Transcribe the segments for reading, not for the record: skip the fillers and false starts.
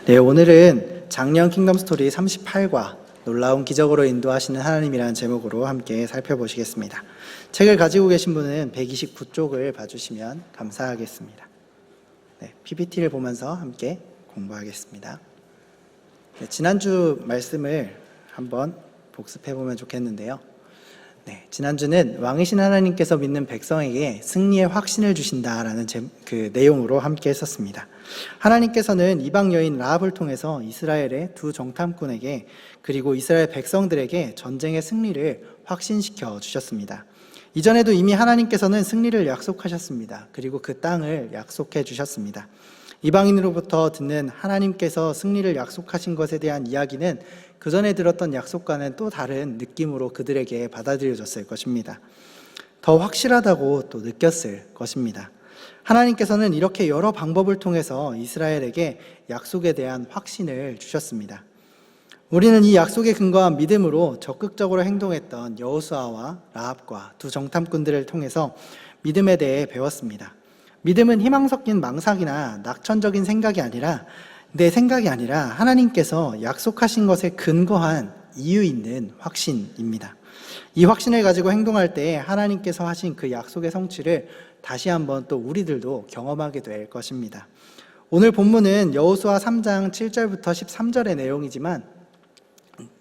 네, 오늘은 작년 킹덤 스토리 38과 놀라운 기적으로 인도하시는 하나님이라는 제목으로 함께 살펴보시겠습니다. 책을 가지고 계신 분은 129쪽을 봐주시면 감사하겠습니다. 네, PPT를 보면서 함께 공부하겠습니다. 네, 지난주 말씀을 한번 복습해보면 좋겠는데요. 네, 지난주는 왕이신 하나님께서 믿는 백성에게 승리의 확신을 주신다라는 그 내용으로 함께 했었습니다. 하나님께서는 이방 여인 라합을 통해서 이스라엘의 두 정탐꾼에게 그리고 이스라엘 백성들에게 전쟁의 승리를 확신시켜 주셨습니다. 이전에도 이미 하나님께서는 승리를 약속하셨습니다. 그리고 그 땅을 약속해 주셨습니다. 이방인으로부터 듣는 하나님께서 승리를 약속하신 것에 대한 이야기는 그 전에 들었던 약속과는 또 다른 느낌으로 그들에게 받아들여졌을 것입니다. 더 확실하다고 또 느꼈을 것입니다. 하나님께서는 이렇게 여러 방법을 통해서 이스라엘에게 약속에 대한 확신을 주셨습니다. 우리는 이 약속에 근거한 믿음으로 적극적으로 행동했던 여호수아와 라합과 두 정탐꾼들을 통해서 믿음에 대해 배웠습니다. 믿음은 희망 섞인 망상이나 낙천적인 생각이 아니라 내 생각이 아니라 하나님께서 약속하신 것에 근거한 이유 있는 확신입니다. 이 확신을 가지고 행동할 때 하나님께서 하신 그 약속의 성취를 다시 한번 또 우리들도 경험하게 될 것입니다. 오늘 본문은 여호수아 3장 7절부터 13절의 내용이지만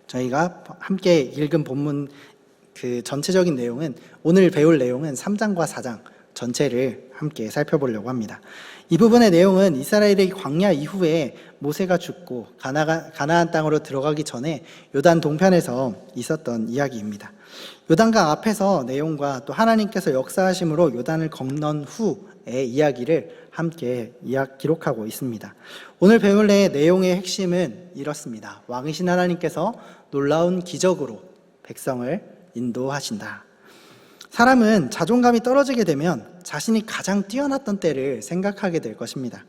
저희가 함께 읽은 본문 그 전체적인 내용은 오늘 배울 내용은 3장과 4장 전체를 함께 살펴보려고 합니다. 이 부분의 내용은 이스라엘의 광야 이후에 모세가 죽고 가나안 땅으로 들어가기 전에 요단 동편에서 있었던 이야기입니다. 요단강 앞에서 내용과 또 하나님께서 역사하심으로 요단을 건넌 후의 이야기를 함께 기록하고 있습니다. 오늘 배울 내용의 핵심은 이렇습니다. 왕이신 하나님께서 놀라운 기적으로 백성을 인도하신다. 사람은 자존감이 떨어지게 되면 자신이 가장 뛰어났던 때를 생각하게 될 것입니다.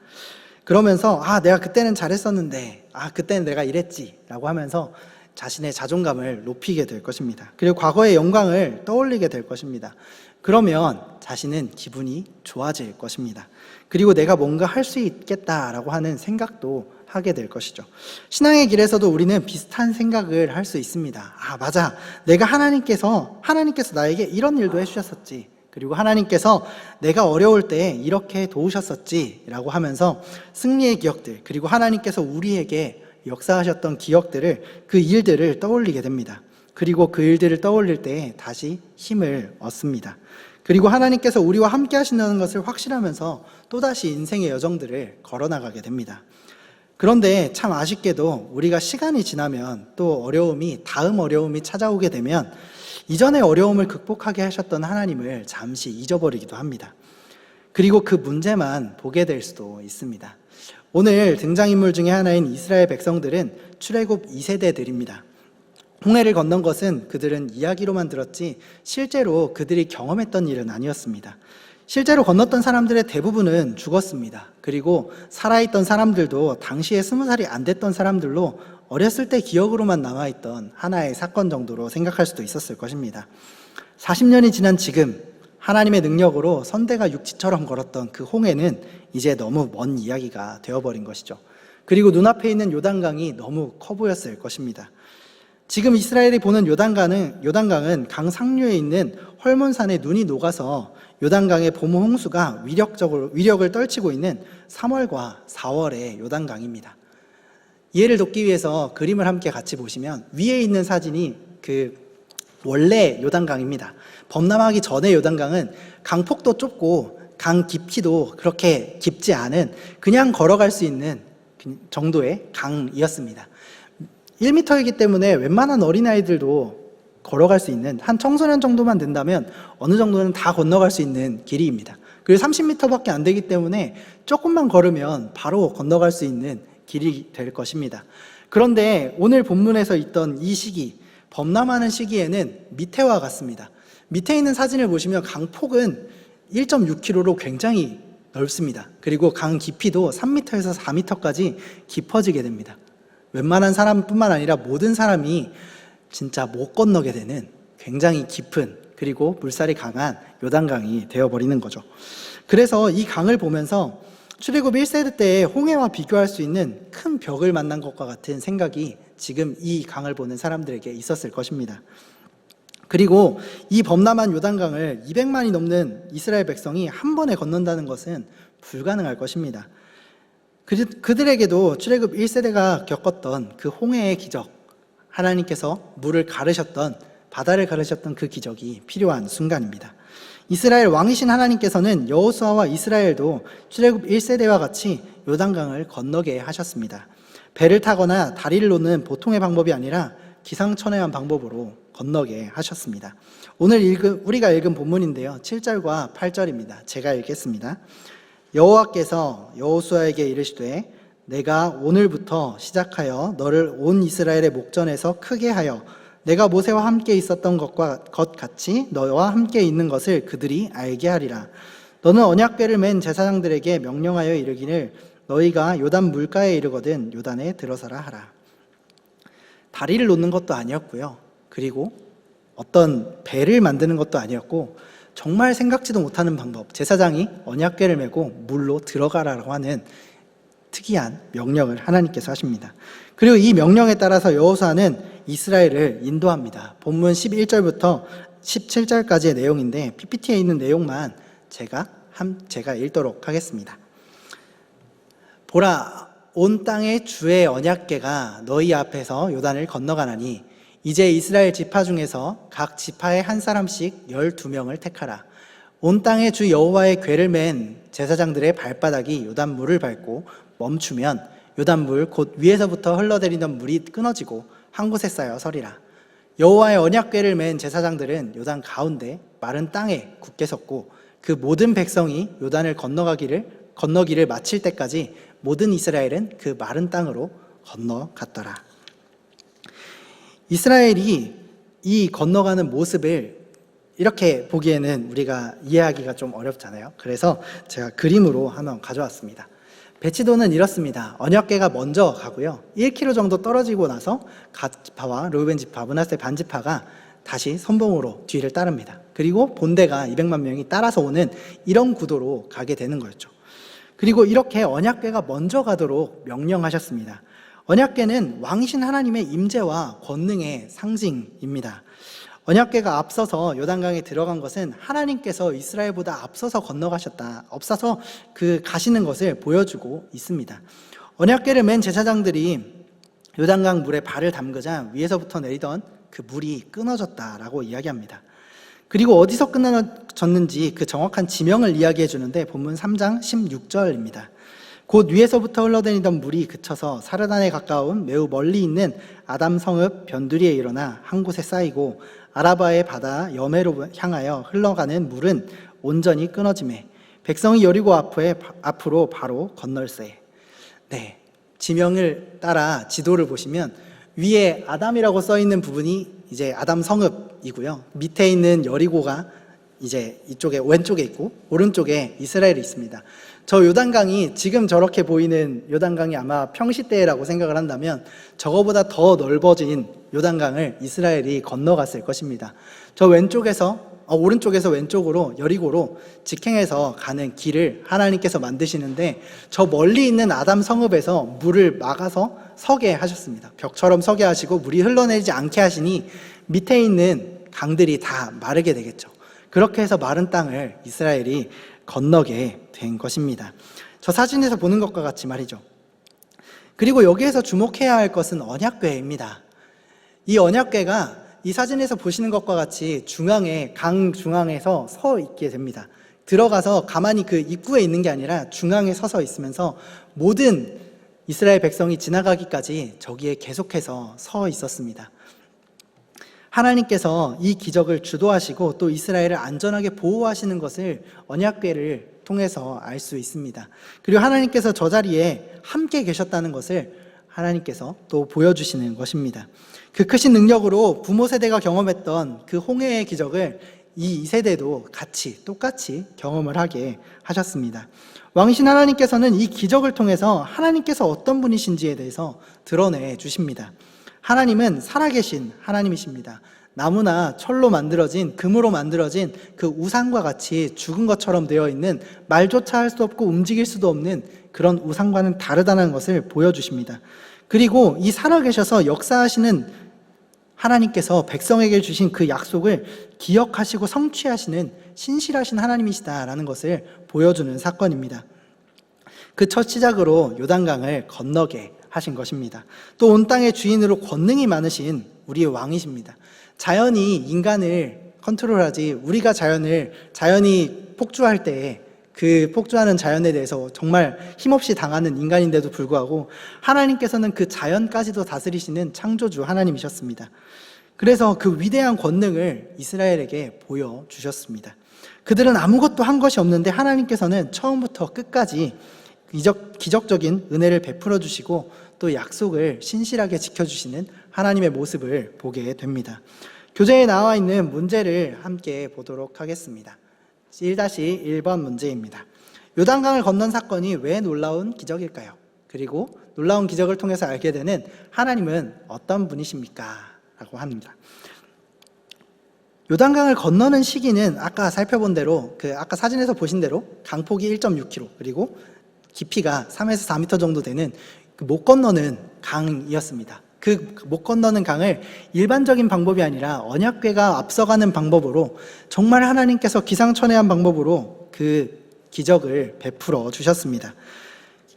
그러면서 내가 그때는 잘했었는데 그때는 내가 이랬지 라고 하면서 자신의 자존감을 높이게 될 것입니다. 그리고 과거의 영광을 떠올리게 될 것입니다. 그러면 자신은 기분이 좋아질 것입니다. 그리고 내가 뭔가 할 수 있겠다라고 하는 생각도 하게 될 것이죠. 신앙의 길에서도 우리는 비슷한 생각을 할 수 있습니다. 맞아. 하나님께서 나에게 이런 일도 해주셨었지. 그리고 하나님께서 내가 어려울 때 이렇게 도우셨었지. 라고 하면서 승리의 기억들, 그리고 하나님께서 우리에게 역사하셨던 기억들을, 그 일들을 떠올리게 됩니다. 그리고 그 일들을 떠올릴 때 다시 힘을 얻습니다. 그리고 하나님께서 우리와 함께 하신다는 것을 확신하면서 또다시 인생의 여정들을 걸어나가게 됩니다. 그런데 참 아쉽게도 우리가 시간이 지나면 또 다음 어려움이 찾아오게 되면 이전의 어려움을 극복하게 하셨던 하나님을 잠시 잊어버리기도 합니다. 그리고 그 문제만 보게 될 수도 있습니다. 오늘 등장인물 중에 하나인 이스라엘 백성들은 출애굽 2세대들입니다. 홍해를 건넌 것은 그들은 이야기로만 들었지 실제로 그들이 경험했던 일은 아니었습니다. 실제로 건넜던 사람들의 대부분은 죽었습니다. 그리고 살아있던 사람들도 당시에 20살이 안 됐던 사람들로 어렸을 때 기억으로만 남아있던 하나의 사건 정도로 생각할 수도 있었을 것입니다. 40년이 지난 지금 하나님의 능력으로 선대가 육지처럼 걸었던 그 홍해는 이제 너무 먼 이야기가 되어버린 것이죠. 그리고 눈앞에 있는 요단강이 너무 커 보였을 것입니다. 지금 이스라엘이 보는 요단강은 강 상류에 있는 헐몬산에 눈이 녹아서 요단강의 봄 홍수가 위력을 떨치고 있는 3월과 4월의 요단강입니다. 이해를 돕기 위해서 그림을 함께 같이 보시면 위에 있는 사진이 그 원래 요단강입니다. 범람하기 전에 요단강은 강폭도 좁고 강 깊이도 그렇게 깊지 않은 그냥 걸어갈 수 있는 정도의 강이었습니다. 1m이기 때문에 웬만한 어린아이들도 걸어갈 수 있는, 한 청소년 정도만 된다면 어느 정도는 다 건너갈 수 있는 길이입니다. 그리고 30m밖에 안 되기 때문에 조금만 걸으면 바로 건너갈 수 있는 길이 될 것입니다. 그런데 오늘 본문에서 있던 이 시기, 범람하는 시기에는 밑에와 같습니다. 밑에 있는 사진을 보시면 강폭은 1.6km로 굉장히 넓습니다. 그리고 강 깊이도 3m에서 4m까지 깊어지게 됩니다. 웬만한 사람뿐만 아니라 모든 사람이 진짜 못 건너게 되는 굉장히 깊은, 그리고 물살이 강한 요단강이 되어버리는 거죠. 그래서 이 강을 보면서 출애굽 1세대 때의 홍해와 비교할 수 있는 큰 벽을 만난 것과 같은 생각이 지금 이 강을 보는 사람들에게 있었을 것입니다. 그리고 이 범람한 요단강을 200만이 넘는 이스라엘 백성이 한 번에 건넌다는 것은 불가능할 것입니다. 그들에게도 출애굽 1세대가 겪었던 그 홍해의 기적, 하나님께서 물을 가르셨던, 바다를 가르셨던 그 기적이 필요한 순간입니다. 이스라엘 왕이신 하나님께서는 여호수아와 이스라엘도 출애굽 1세대와 같이 요단강을 건너게 하셨습니다. 배를 타거나 다리를 놓는 보통의 방법이 아니라 기상천외한 방법으로 건너게 하셨습니다. 오늘 우리가 읽은 본문인데요, 7절과 8절입니다. 제가 읽겠습니다. 여호와께서 여호수아에게 이르시되 내가 오늘부터 시작하여 너를 온 이스라엘의 목전에서 크게 하여 내가 모세와 함께 있었던 것 같이 너와 함께 있는 것을 그들이 알게 하리라. 너는 언약궤를 맨 제사장들에게 명령하여 이르기를 너희가 요단 물가에 이르거든 요단에 들어서라 하라. 다리를 놓는 것도 아니었고요, 그리고 어떤 배를 만드는 것도 아니었고, 정말 생각지도 못하는 방법, 제사장이 언약궤를 메고 물로 들어가라고 하는 특이한 명령을 하나님께서 하십니다. 그리고 이 명령에 따라서 여호수아는 이스라엘을 인도합니다. 본문 11절부터 17절까지의 내용인데 PPT에 있는 내용만 제가 읽도록 하겠습니다. 보라, 온 땅의 주의 언약궤가 너희 앞에서 요단을 건너가나니 이제 이스라엘 지파 중에서 각 지파에 한 사람씩 12명을 택하라. 온 땅의 주 여호와의 궤를 맨 제사장들의 발바닥이 요단물을 밟고 멈추면 요단물 곧 위에서부터 흘러내리던 물이 끊어지고 한 곳에 쌓여 서리라. 여호와의 언약궤를 맨 제사장들은 요단 가운데 마른 땅에 굳게 섰고 그 모든 백성이 요단을 건너기를 마칠 때까지 모든 이스라엘은 그 마른 땅으로 건너갔더라. 이스라엘이 이 건너가는 모습을 이렇게 보기에는 우리가 이해하기가 좀 어렵잖아요. 그래서 제가 그림으로 한번 가져왔습니다. 배치도는 이렇습니다. 언약궤가 먼저 가고요, 1km 정도 떨어지고 나서 갓 지파와 르우벤 지파, 므낫세 반 지파가 다시 선봉으로 뒤를 따릅니다. 그리고 본대가 200만 명이 따라서 오는 이런 구도로 가게 되는 거였죠. 그리고 이렇게 언약궤가 먼저 가도록 명령하셨습니다. 언약궤는 왕이신 하나님의 임재와 권능의 상징입니다. 언약궤가 앞서서 요단강에 들어간 것은 하나님께서 이스라엘보다 앞서서 앞서서 가시는 것을 보여주고 있습니다. 언약궤를 맨 제사장들이 요단강 물에 발을 담그자 위에서부터 내리던 그 물이 끊어졌다라고 이야기합니다. 그리고 어디서 끊어졌는지 그 정확한 지명을 이야기해 주는데 본문 3장 16절입니다. 곧 위에서부터 흘러다니던 물이 그쳐서 사르단에 가까운 매우 멀리 있는 아담 성읍 변두리에 일어나 한 곳에 쌓이고 아라바의 바다 여매로 향하여 흘러가는 물은 온전히 끊어지매 백성이 여리고 앞으로 바로 건널세. 네, 지명을 따라 지도를 보시면 위에 아담이라고 써 있는 부분이 이제 아담 성읍이고요, 밑에 있는 여리고가 이제 이쪽에 왼쪽에 있고 오른쪽에 이스라엘이 있습니다. 저 요단강이 지금 저렇게 보이는 요단강이 아마 평시 때라고 생각을 한다면 저거보다 더 넓어진 요단강을 이스라엘이 건너갔을 것입니다. 저 오른쪽에서 왼쪽으로 여리고로 직행해서 가는 길을 하나님께서 만드시는데 저 멀리 있는 아담 성읍에서 물을 막아서 서게 하셨습니다. 벽처럼 서게 하시고 물이 흘러내리지 않게 하시니 밑에 있는 강들이 다 마르게 되겠죠. 그렇게 해서 마른 땅을 이스라엘이 건너게 된 것입니다. 저 사진에서 보는 것과 같이 말이죠. 그리고 여기에서 주목해야 할 것은 언약궤입니다. 이 언약궤가 이 사진에서 보시는 것과 같이 강 중앙에서 서 있게 됩니다. 들어가서 가만히 그 입구에 있는 게 아니라 중앙에 서서 있으면서 모든 이스라엘 백성이 지나가기까지 저기에 계속해서 서 있었습니다. 하나님께서 이 기적을 주도하시고 또 이스라엘을 안전하게 보호하시는 것을 언약궤를 통해서 알 수 있습니다. 그리고 하나님께서 저 자리에 함께 계셨다는 것을 하나님께서 또 보여주시는 것입니다. 그 크신 능력으로 부모 세대가 경험했던 그 홍해의 기적을 이 2세대도 똑같이 경험을 하게 하셨습니다. 왕이신 하나님께서는 이 기적을 통해서 하나님께서 어떤 분이신지에 대해서 드러내 주십니다. 하나님은 살아계신 하나님이십니다. 나무나 철로 만들어진, 금으로 만들어진 그 우상과 같이 죽은 것처럼 되어 있는, 말조차 할 수 없고 움직일 수도 없는 그런 우상과는 다르다는 것을 보여주십니다. 그리고 이 살아계셔서 역사하시는 하나님께서 백성에게 주신 그 약속을 기억하시고 성취하시는 신실하신 하나님이시다라는 것을 보여주는 사건입니다. 그 첫 시작으로 요단강을 건너게 하신 것입니다. 또 온 땅의 주인으로 권능이 많으신 우리의 왕이십니다. 자연이 인간을 컨트롤하지, 우리가 자연이 폭주할 때 그 폭주하는 자연에 대해서 정말 힘없이 당하는 인간인데도 불구하고 하나님께서는 그 자연까지도 다스리시는 창조주 하나님이셨습니다. 그래서 그 위대한 권능을 이스라엘에게 보여주셨습니다. 그들은 아무것도 한 것이 없는데 하나님께서는 처음부터 끝까지 기적적인 은혜를 베풀어 주시고 또 약속을 신실하게 지켜주시는 하나님의 모습을 보게 됩니다. 교재에 나와 있는 문제를 함께 보도록 하겠습니다. 1-1번 문제입니다. 요단강을 건넌 사건이 왜 놀라운 기적일까요? 그리고 놀라운 기적을 통해서 알게 되는 하나님은 어떤 분이십니까? 라고 합니다. 요단강을 건너는 시기는 아까 살펴본 대로, 아까 사진에서 보신 대로 강폭이 1.6km, 그리고 깊이가 3에서 4m 정도 되는 못 건너는 강이었습니다. 그 못 건너는 강을 일반적인 방법이 아니라 언약궤가 앞서가는 방법으로, 정말 하나님께서 기상천외한 방법으로 그 기적을 베풀어 주셨습니다.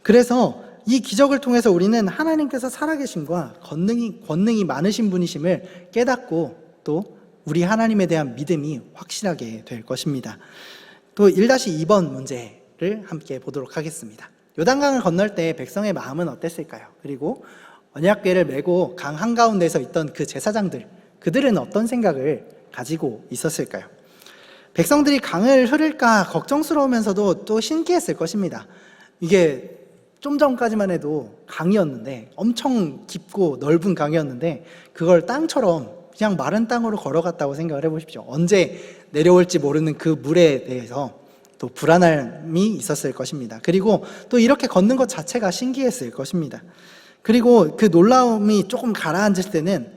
그래서 이 기적을 통해서 우리는 하나님께서 살아계심과 권능이 많으신 분이심을 깨닫고 또 우리 하나님에 대한 믿음이 확실하게 될 것입니다. 또 1-2번 문제를 함께 보도록 하겠습니다. 요단강을 건널 때 백성의 마음은 어땠을까요? 그리고 언약궤를 메고 강 한가운데에 서 있던 그 제사장들, 그들은 어떤 생각을 가지고 있었을까요? 백성들이 강을 흐를까 걱정스러우면서도 또 신기했을 것입니다. 이게 좀 전까지만 해도 강이었는데, 엄청 깊고 넓은 강이었는데 그걸 땅처럼 그냥 마른 땅으로 걸어갔다고 생각을 해보십시오. 언제 내려올지 모르는 그 물에 대해서 또 불안함이 있었을 것입니다. 그리고 또 이렇게 걷는 것 자체가 신기했을 것입니다. 그리고 그 놀라움이 조금 가라앉을 때는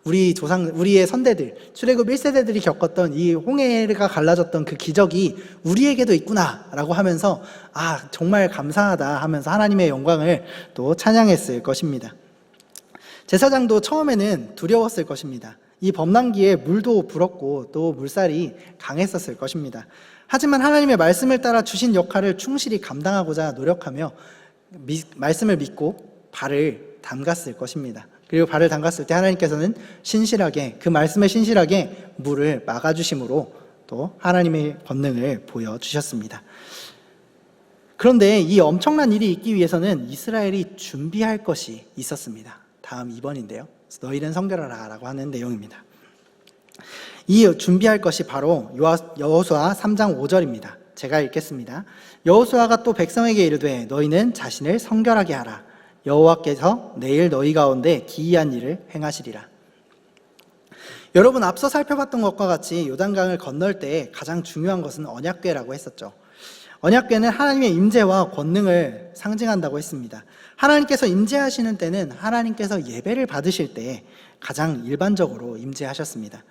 우리의 선대들, 출애굽 1세대들이 겪었던 이 홍해가 갈라졌던 그 기적이 우리에게도 있구나라고 하면서 정말 감사하다 하면서 하나님의 영광을 또 찬양했을 것입니다. 제사장도 처음에는 두려웠을 것입니다. 이 범람기에 물도 불었고 또 물살이 강했었을 것입니다. 하지만 하나님의 말씀을 따라 주신 역할을 충실히 감당하고자 노력하며 말씀을 믿고 발을 담갔을 것입니다. 그리고 발을 담갔을 때 하나님께서는 신실하게, 그 말씀에 신실하게 물을 막아주심으로 또 하나님의 권능을 보여주셨습니다. 그런데 이 엄청난 일이 있기 위해서는 이스라엘이 준비할 것이 있었습니다. 다음 2번인데요. 너희는 성결하라 라고 하는 내용입니다. 이 준비할 것이 바로 여호수아 3장 5절입니다. 제가 읽겠습니다. 여호수아가 또 백성에게 이르되 너희는 자신을 성결하게 하라. 여호와께서 내일 너희 가운데 기이한 일을 행하시리라. 여러분, 앞서 살펴봤던 것과 같이 요단강을 건널 때 가장 중요한 것은 언약궤라고 했었죠. 언약궤는 하나님의 임재와 권능을 상징한다고 했습니다. 하나님께서 임재하시는 때는 하나님께서 예배를 받으실 때 가장 일반적으로 임재하셨습니다.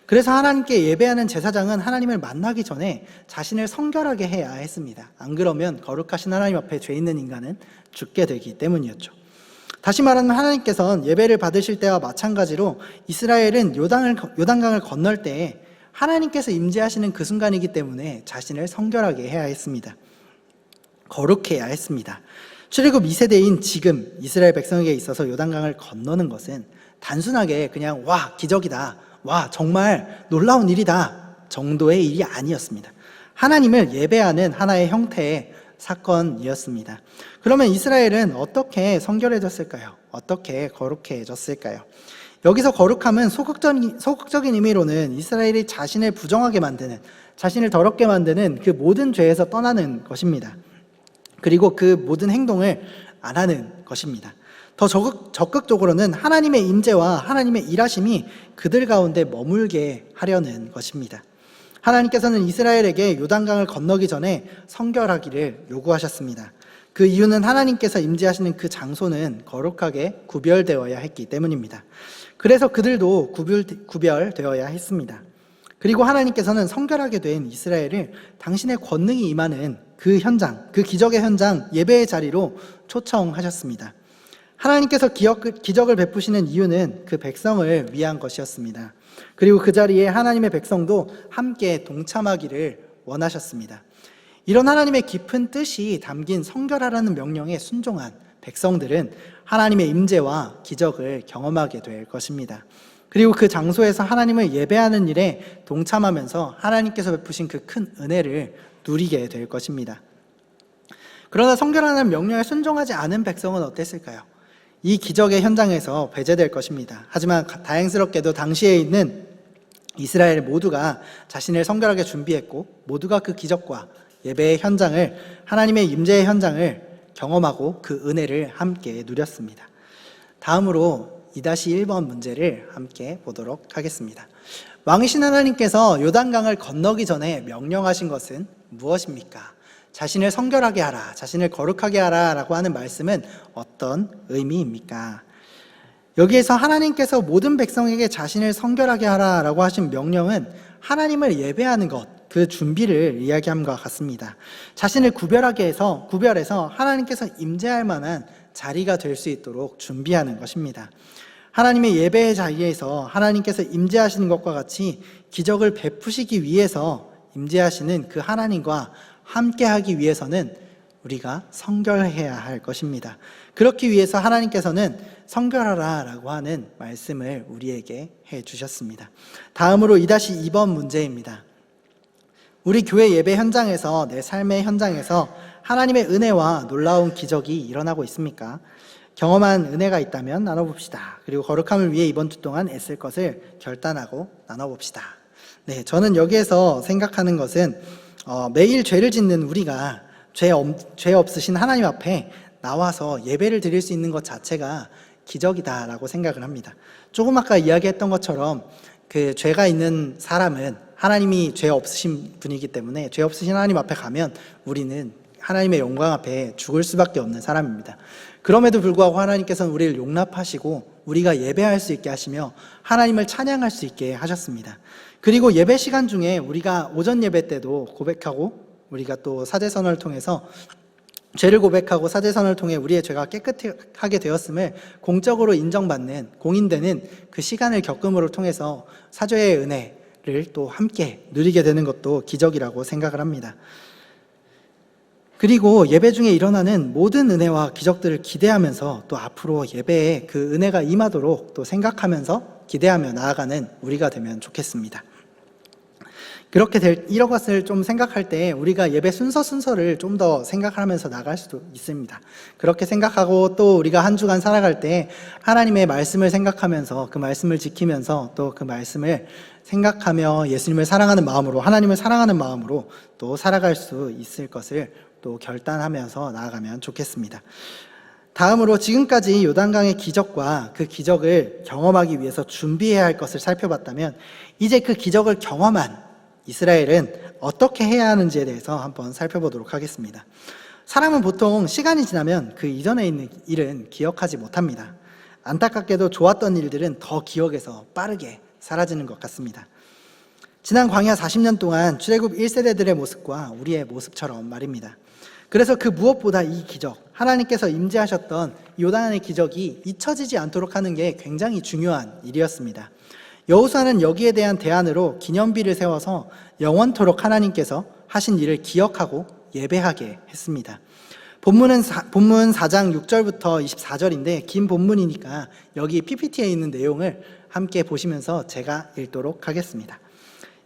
그래서 하나님께 예배하는 제사장은 하나님을 만나기 전에 자신을 성결하게 해야 했습니다. 안 그러면 거룩하신 하나님 앞에 죄 있는 인간은 죽게 되기 때문이었죠. 다시 말하면 하나님께서는 예배를 받으실 때와 마찬가지로 이스라엘은 요단강을 건널 때 하나님께서 임재하시는 그 순간이기 때문에 자신을 성결하게 해야 했습니다. 거룩해야 했습니다. 출애굽 2세대인 지금 이스라엘 백성에게 있어서 요단강을 건너는 것은 단순하게 그냥 기적이다, 정말 놀라운 일이다 정도의 일이 아니었습니다. 하나님을 예배하는 하나의 형태의 사건이었습니다. 그러면 이스라엘은 어떻게 성결해졌을까요? 어떻게 거룩해졌을까요? 여기서 거룩함은 소극적인 의미로는 이스라엘이 자신을 부정하게 만드는, 자신을 더럽게 만드는 그 모든 죄에서 떠나는 것입니다. 그리고 그 모든 행동을 안 하는 것입니다. 더 적극적으로는 하나님의 임재와 하나님의 일하심이 그들 가운데 머물게 하려는 것입니다. 하나님께서는 이스라엘에게 요단강을 건너기 전에 성결하기를 요구하셨습니다. 그 이유는 하나님께서 임재하시는 그 장소는 거룩하게 구별되어야 했기 때문입니다. 그래서 그들도 구별되어야 했습니다. 그리고 하나님께서는 성결하게 된 이스라엘을 당신의 권능이 임하는 그 현장, 그 기적의 현장, 예배의 자리로 초청하셨습니다. 하나님께서 기적을 베푸시는 이유는 그 백성을 위한 것이었습니다. 그리고 그 자리에 하나님의 백성도 함께 동참하기를 원하셨습니다. 이런 하나님의 깊은 뜻이 담긴 성결하라는 명령에 순종한 백성들은 하나님의 임재와 기적을 경험하게 될 것입니다. 그리고 그 장소에서 하나님을 예배하는 일에 동참하면서 하나님께서 베푸신 그 큰 은혜를 누리게 될 것입니다. 그러나 성결하라는 명령에 순종하지 않은 백성은 어땠을까요? 이 기적의 현장에서 배제될 것입니다. 하지만 다행스럽게도 당시에 있는 이스라엘 모두가 자신을 성결하게 준비했고 모두가 그 기적과 예배의 현장을, 하나님의 임재의 현장을 경험하고 그 은혜를 함께 누렸습니다. 다음으로 2-1번 문제를 함께 보도록 하겠습니다. 왕이신 하나님께서 요단강을 건너기 전에 명령하신 것은 무엇입니까? 자신을 성결하게 하라, 자신을 거룩하게 하라 라고 하는 말씀은 어떤 의미입니까? 여기에서 하나님께서 모든 백성에게 자신을 성결하게 하라 라고 하신 명령은 하나님을 예배하는 것, 그 준비를 이야기함과 같습니다. 자신을 구별해서 하나님께서 임재할 만한 자리가 될 수 있도록 준비하는 것입니다. 하나님의 예배의 자리에서 하나님께서 임재하시는 것과 같이 기적을 베푸시기 위해서 임재하시는 그 하나님과 함께하기 위해서는 우리가 성결해야 할 것입니다. 그렇기 위해서 하나님께서는 성결하라 라고 하는 말씀을 우리에게 해주셨습니다. 다음으로 2-2번 문제입니다. 우리 교회 예배 현장에서, 내 삶의 현장에서 하나님의 은혜와 놀라운 기적이 일어나고 있습니까? 경험한 은혜가 있다면 나눠봅시다. 그리고 거룩함을 위해 이번 주 동안 애쓸 것을 결단하고 나눠봅시다. 네, 저는 여기에서 생각하는 것은 매일 죄를 짓는 우리가 죄 없으신 하나님 앞에 나와서 예배를 드릴 수 있는 것 자체가 기적이다라고 생각을 합니다. 조금 아까 이야기했던 것처럼 그 죄가 있는 사람은 하나님이 죄 없으신 분이기 때문에 죄 없으신 하나님 앞에 가면 우리는 하나님의 영광 앞에 죽을 수밖에 없는 사람입니다. 그럼에도 불구하고 하나님께서는 우리를 용납하시고 우리가 예배할 수 있게 하시며 하나님을 찬양할 수 있게 하셨습니다. 그리고 예배 시간 중에 우리가 오전 예배 때도 고백하고 우리가 또 사제선언을 통해서 죄를 고백하고 사제선언을 통해 우리의 죄가 깨끗하게 되었음을 공적으로 인정받는, 공인되는 그 시간을 겪음으로 통해서 사죄의 은혜를 또 함께 누리게 되는 것도 기적이라고 생각을 합니다. 그리고 예배 중에 일어나는 모든 은혜와 기적들을 기대하면서 또 앞으로 예배에 그 은혜가 임하도록 또 생각하면서 기대하며 나아가는 우리가 되면 좋겠습니다. 이런 것을 좀 생각할 때 우리가 예배 순서를 좀 더 생각하면서 나갈 수도 있습니다. 그렇게 생각하고 또 우리가 한 주간 살아갈 때 하나님의 말씀을 생각하면서 그 말씀을 지키면서 또 그 말씀을 생각하며 예수님을 사랑하는 마음으로, 하나님을 사랑하는 마음으로 또 살아갈 수 있을 것을 또 결단하면서 나아가면 좋겠습니다. 다음으로 지금까지 요단강의 기적과 그 기적을 경험하기 위해서 준비해야 할 것을 살펴봤다면 이제 그 기적을 경험한 이스라엘은 어떻게 해야 하는지에 대해서 한번 살펴보도록 하겠습니다. 사람은 보통 시간이 지나면 그 이전에 있는 일은 기억하지 못합니다. 안타깝게도 좋았던 일들은 더 기억에서 빠르게 사라지는 것 같습니다. 지난 광야 40년 동안 출애굽 1세대들의 모습과 우리의 모습처럼 말입니다. 그래서 그 무엇보다 이 기적, 하나님께서 임재하셨던 요단의 기적이 잊혀지지 않도록 하는 게 굉장히 중요한 일이었습니다. 여호수아는 여기에 대한 대안으로 기념비를 세워서 영원토록 하나님께서 하신 일을 기억하고 예배하게 했습니다. 본문 4장 6절부터 24절인데 긴 본문이니까 여기 PPT에 있는 내용을 함께 보시면서 제가 읽도록 하겠습니다.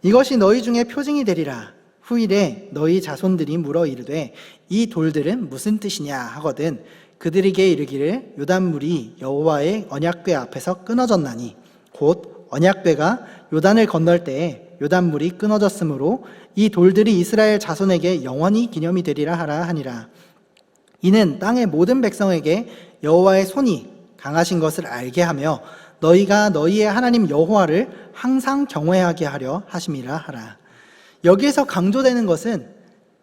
이것이 너희 중에 표징이 되리라. 후일에 너희 자손들이 물어 이르되 이 돌들은 무슨 뜻이냐 하거든 그들에게 이르기를 요단물이 여호와의 언약궤 앞에서 끊어졌나니 곧 언약궤가 요단을 건널 때에 요단물이 끊어졌으므로 이 돌들이 이스라엘 자손에게 영원히 기념이 되리라 하라 하니라. 이는 땅의 모든 백성에게 여호와의 손이 강하신 것을 알게 하며 너희가 너희의 하나님 여호와를 항상 경외하게 하려 하심이라 하라. 여기에서 강조되는 것은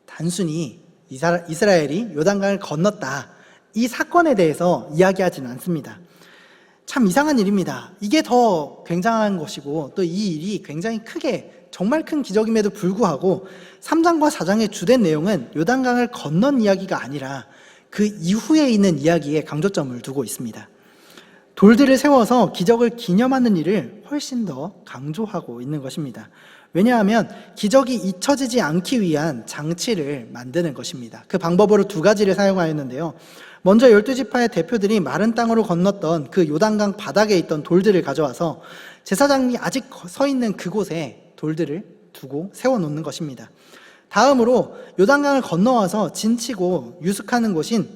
단순히 이스라엘이 요단강을 건넜다, 이 사건에 대해서 이야기하지는 않습니다. 참 이상한 일입니다. 이게 더 굉장한 것이고 또 이 일이 굉장히 크게 정말 큰 기적임에도 불구하고 3장과 4장의 주된 내용은 요단강을 건넌 이야기가 아니라 그 이후에 있는 이야기에 강조점을 두고 있습니다. 돌들을 세워서 기적을 기념하는 일을 훨씬 더 강조하고 있는 것입니다. 왜냐하면 기적이 잊혀지지 않기 위한 장치를 만드는 것입니다. 그 방법으로 두 가지를 사용하였는데요. 먼저 12지파의 대표들이 마른 땅으로 건넜던 그 요단강 바닥에 있던 돌들을 가져와서 제사장이 아직 서 있는 그곳에 돌들을 두고 세워놓는 것입니다. 다음으로 요단강을 건너와서 진치고 유숙하는 곳인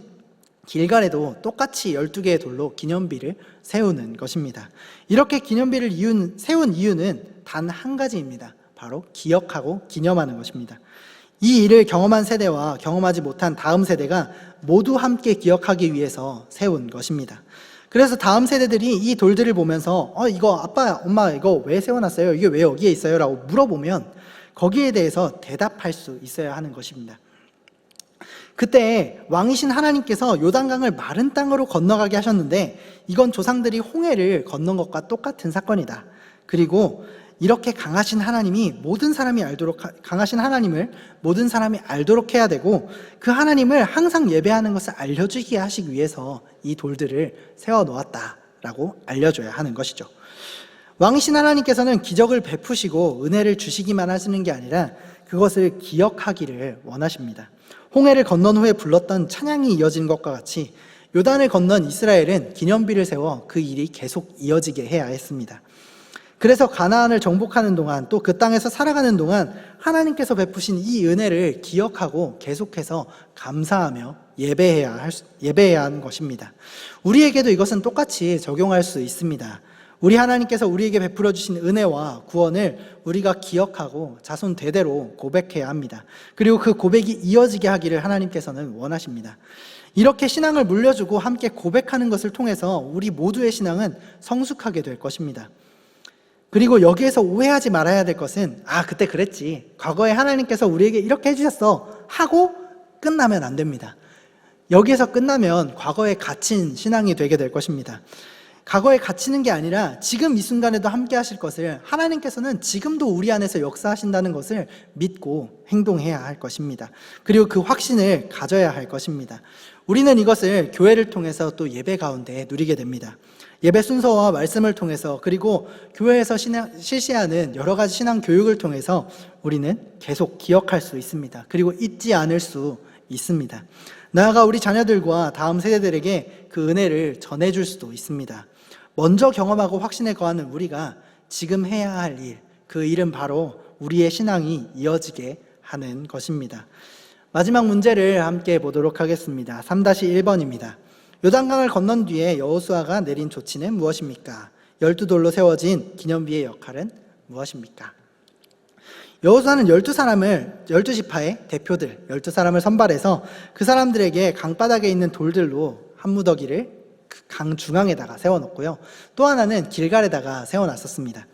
길갈에도 똑같이 12개의 돌로 기념비를 세우는 것입니다. 이렇게 기념비를 세운 이유는 단 한 가지입니다. 바로 기억하고 기념하는 것입니다. 이 일을 경험한 세대와 경험하지 못한 다음 세대가 모두 함께 기억하기 위해서 세운 것입니다. 그래서 다음 세대들이 이 돌들을 보면서 이거 아빠, 엄마 이거 왜 세워놨어요? 이게 왜 여기에 있어요? 라고 물어보면 거기에 대해서 대답할 수 있어야 하는 것입니다. 그때 왕이신 하나님께서 요단강을 마른 땅으로 건너가게 하셨는데 이건 조상들이 홍해를 건넌 것과 똑같은 사건이다. 그리고 이렇게 강하신 하나님을 모든 사람이 알도록 해야 되고 그 하나님을 항상 예배하는 것을 알려주게 하시기 위해서 이 돌들을 세워놓았다라고 알려줘야 하는 것이죠. 왕이신 하나님께서는 기적을 베푸시고 은혜를 주시기만 하시는 게 아니라 그것을 기억하기를 원하십니다. 홍해를 건넌 후에 불렀던 찬양이 이어진 것과 같이 요단을 건넌 이스라엘은 기념비를 세워 그 일이 계속 이어지게 해야 했습니다. 그래서 가나안을 정복하는 동안 또 그 땅에서 살아가는 동안 하나님께서 베푸신 이 은혜를 기억하고 계속해서 감사하며 예배해야 하는 것입니다. 우리에게도 이것은 똑같이 적용할 수 있습니다. 우리 하나님께서 우리에게 베풀어 주신 은혜와 구원을 우리가 기억하고 자손 대대로 고백해야 합니다. 그리고 그 고백이 이어지게 하기를 하나님께서는 원하십니다. 이렇게 신앙을 물려주고 함께 고백하는 것을 통해서 우리 모두의 신앙은 성숙하게 될 것입니다. 그리고 여기에서 오해하지 말아야 될 것은 그때 그랬지, 과거에 하나님께서 우리에게 이렇게 해주셨어 하고 끝나면 안 됩니다. 여기에서 끝나면 과거에 갇힌 신앙이 되게 될 것입니다. 과거에 갇히는 게 아니라 지금 이 순간에도 함께 하실 것을 하나님께서는 지금도 우리 안에서 역사하신다는 것을 믿고 행동해야 할 것입니다. 그리고 그 확신을 가져야 할 것입니다. 우리는 이것을 교회를 통해서 또 예배 가운데 누리게 됩니다. 예배 순서와 말씀을 통해서 그리고 교회에서 실시하는 여러 가지 신앙 교육을 통해서 우리는 계속 기억할 수 있습니다. 그리고 잊지 않을 수 있습니다. 나아가 우리 자녀들과 다음 세대들에게 그 은혜를 전해줄 수도 있습니다. 먼저 경험하고 확신에 거하는 우리가 지금 해야 할 일, 그 일은 바로 우리의 신앙이 이어지게 하는 것입니다. 마지막 문제를 함께 보도록 하겠습니다. 3-1번입니다. 요단강을 건넌 뒤에 여호수아가 내린 조치는 무엇입니까? 12돌로 세워진 기념비의 역할은 무엇입니까? 여호수아는 12지파의 대표들 12사람을 선발해서 그 사람들에게 강바닥에 있는 돌들로 한 무더기를 강 중앙에다가 세워놓고요. 또 하나는 길갈에다가 세워놨었습니다.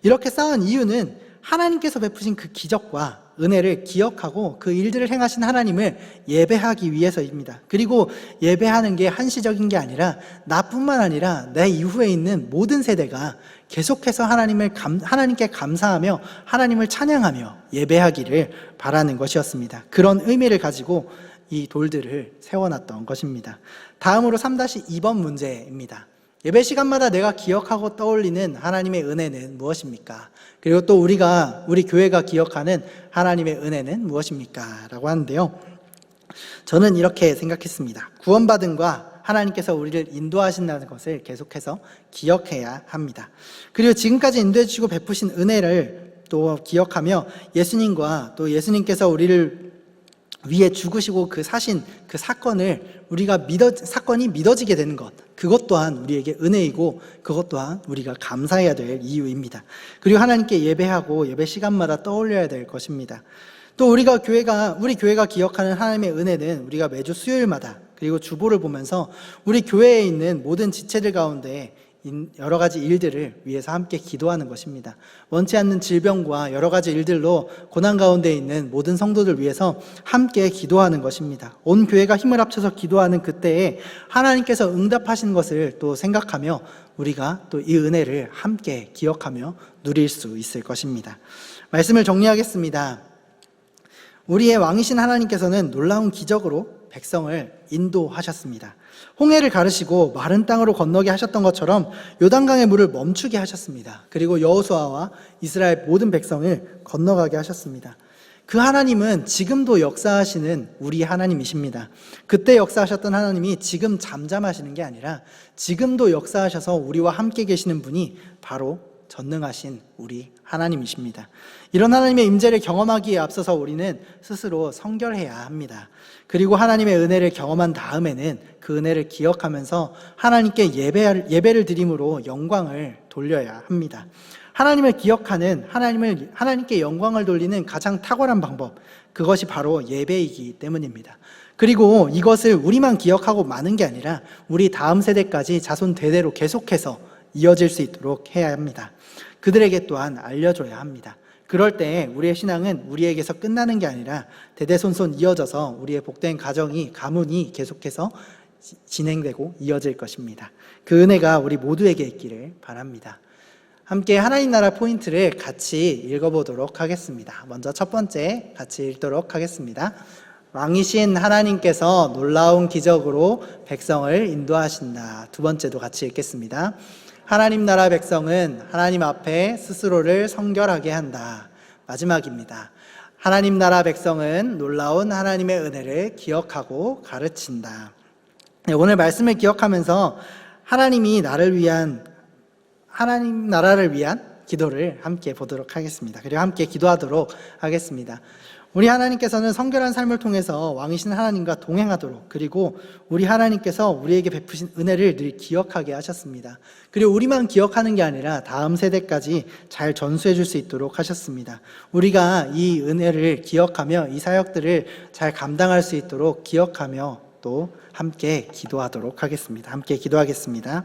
이렇게 쌓은 이유는 하나님께서 베푸신 그 기적과 은혜를 기억하고 그 일들을 행하신 하나님을 예배하기 위해서입니다. 그리고 예배하는 게 한시적인 게 아니라 나뿐만 아니라 내 이후에 있는 모든 세대가 계속해서 하나님께 감사하며 하나님을 찬양하며 예배하기를 바라는 것이었습니다. 그런 의미를 가지고 이 돌들을 세워놨던 것입니다. 다음으로 3-2번 문제입니다. 예배 시간마다 내가 기억하고 떠올리는 하나님의 은혜는 무엇입니까? 그리고 또 우리 교회가 기억하는 하나님의 은혜는 무엇입니까? 라고 하는데요. 저는 이렇게 생각했습니다. 구원받음과 하나님께서 우리를 인도하신다는 것을 계속해서 기억해야 합니다. 그리고 지금까지 인도해 주시고 베푸신 은혜를 또 기억하며 예수님과 또 예수님께서 우리를 위해 죽으시고 사신 그 사건이 믿어지게 되는 것, 그것 또한 우리에게 은혜이고 그것 또한 우리가 감사해야 될 이유입니다. 그리고 하나님께 예배하고 예배 시간마다 떠올려야 될 것입니다. 또 우리 교회가 기억하는 하나님의 은혜는 우리가 매주 수요일마다 그리고 주보를 보면서 우리 교회에 있는 모든 지체들 가운데 여러 가지 일들을 위해서 함께 기도하는 것입니다. 원치 않는 질병과 여러 가지 일들로 고난 가운데 있는 모든 성도들 위해서 함께 기도하는 것입니다. 온 교회가 힘을 합쳐서 기도하는 그때에 하나님께서 응답하신 것을 또 생각하며 우리가 또 이 은혜를 함께 기억하며 누릴 수 있을 것입니다. 말씀을 정리하겠습니다. 우리의 왕이신 하나님께서는 놀라운 기적으로 백성을 인도하셨습니다. 홍해를 가르시고 마른 땅으로 건너게 하셨던 것처럼 요단강의 물을 멈추게 하셨습니다. 그리고 여호수아와 이스라엘 모든 백성을 건너가게 하셨습니다. 그 하나님은 지금도 역사하시는 우리 하나님이십니다. 그때 역사하셨던 하나님이 지금 잠잠하시는 게 아니라 지금도 역사하셔서 우리와 함께 계시는 분이 바로 전능하신 우리 하나님이십니다. 이런 하나님의 임재를 경험하기에 앞서서 우리는 스스로 성결해야 합니다. 그리고 하나님의 은혜를 경험한 다음에는 그 은혜를 기억하면서 하나님께 예배를 드림으로 영광을 돌려야 합니다. 하나님을 기억하는, 하나님께 영광을 돌리는 가장 탁월한 방법, 그것이 바로 예배이기 때문입니다. 그리고 이것을 우리만 기억하고 마는 게 아니라 우리 다음 세대까지 자손 대대로 계속해서 이어질 수 있도록 해야 합니다. 그들에게 또한 알려줘야 합니다. 그럴 때 우리의 신앙은 우리에게서 끝나는 게 아니라 대대손손 이어져서 우리의 복된 가문이 계속해서 진행되고 이어질 것입니다. 그 은혜가 우리 모두에게 있기를 바랍니다. 함께 하나님 나라 포인트를 같이 읽어보도록 하겠습니다. 먼저 첫 번째 같이 읽도록 하겠습니다. 왕이신 하나님께서 놀라운 기적으로 백성을 인도하신다. 두 번째도 같이 읽겠습니다. 하나님 나라 백성은 하나님 앞에 스스로를 성결하게 한다. 마지막입니다. 하나님 나라 백성은 놀라운 하나님의 은혜를 기억하고 가르친다. 오늘 말씀을 기억하면서 하나님 나라를 위한 기도를 함께 보도록 하겠습니다. 그리고 함께 기도하도록 하겠습니다. 우리 하나님께서는 성결한 삶을 통해서 왕이신 하나님과 동행하도록, 그리고 우리 하나님께서 우리에게 베푸신 은혜를 늘 기억하게 하셨습니다. 그리고 우리만 기억하는 게 아니라 다음 세대까지 잘 전수해 줄 수 있도록 하셨습니다. 우리가 이 은혜를 기억하며 이 사역들을 잘 감당할 수 있도록 기억하며 또 함께 기도하도록 하겠습니다. 함께 기도하겠습니다.